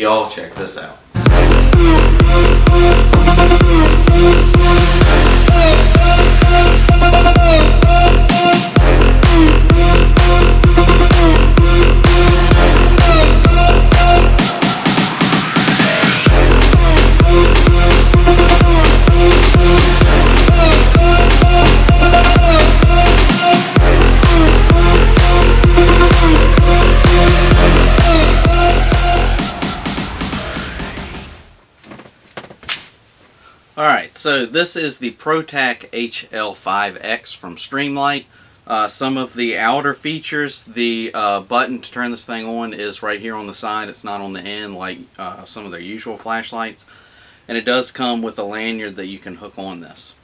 Y'all check this out. Alright, so this is the Protac HL5X from Streamlight. Some of the outer features, the button to turn this thing on is right here on the side. It's not on the end like some of their usual flashlights. And it does come with a lanyard that you can hook on this.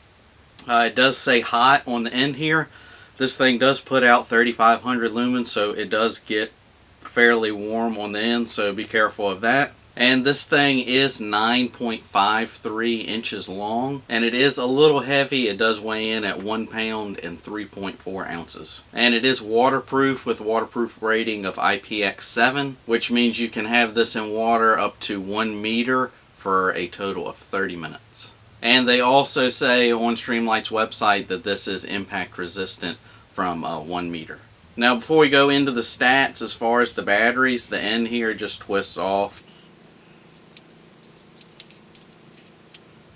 It does say hot on the end here. This thing does put out 3,500 lumens, so it does get fairly warm on the end, so be careful of that. And this thing is 9.53 inches long, and it is a little heavy. It does weigh in at 1 pound and 3.4 ounces. And it is waterproof with a waterproof rating of IPX7, which means you can have this in water up to 1 meter for a total of 30 minutes. And they also say on Streamlight's website that this is impact resistant from 1 meter. Now before we go into the stats, as far as the batteries, the end here just twists off.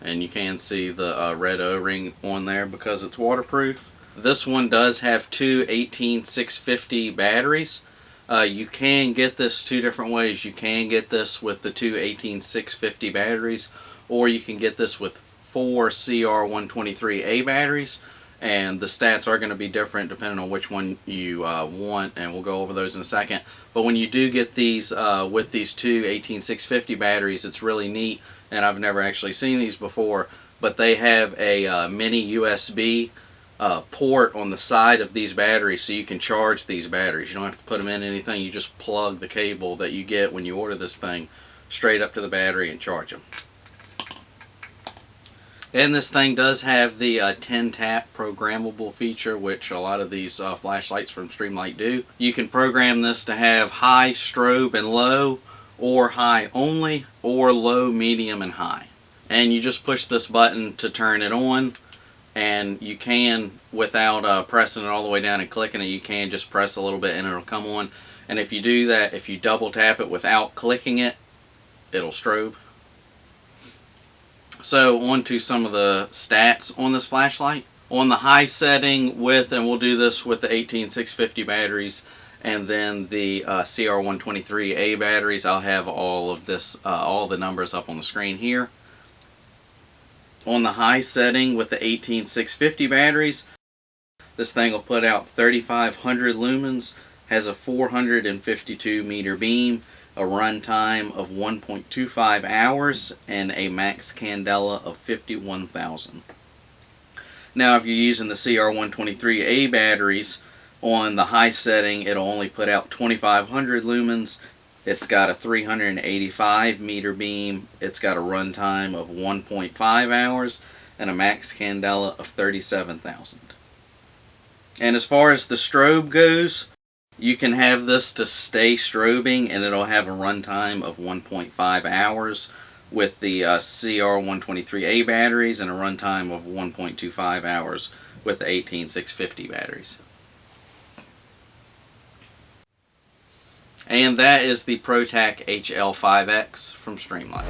And you can see the red O-ring on there because it's waterproof. This one does have two 18650 batteries. You can get this two different ways. You can get this with the two 18650 batteries, or you can get this with 4 CR123A batteries. And the stats are going to be different depending on which one you want, and we'll go over those in a second. But when you do get these with these two 18650 batteries, it's really neat, and I've never actually seen these before, but they have a mini USB port on the side of these batteries, so you can charge these batteries. You don't have to put them in anything. You just plug the cable that you get when you order this thing straight up to the battery and charge them. And this thing does have the 10 tap programmable feature, which a lot of these flashlights from Streamlight do. You can program this to have high, strobe, and low, or high only, or low, medium, and high. And you just push this button to turn it on, and you can, without pressing it all the way down and clicking it, you can just press a little bit and it'll come on. And if you do that, if you double tap it without clicking it, it'll strobe. So on to some of the stats on this flashlight. On the high setting with, and we'll do this with the 18650 batteries and then the CR123A batteries, I'll have all of this, all the numbers up on the screen here. On the high setting with the 18650 batteries, this thing will put out 3,500 lumens, has a 452 meter beam, a runtime of 1.25 hours, and a max candela of 51,000. Now if you're using the CR123A batteries, on the high setting it'll only put out 2,500 lumens. It's got a 385 meter beam, it's got a runtime of 1.5 hours, and a max candela of 37,000. And as far as the strobe goes, you can have this to stay strobing, and it'll have a runtime of 1.5 hours with the CR123A batteries, and a runtime of 1.25 hours with the 18650 batteries. And that is the Protac HL5X from Streamlight.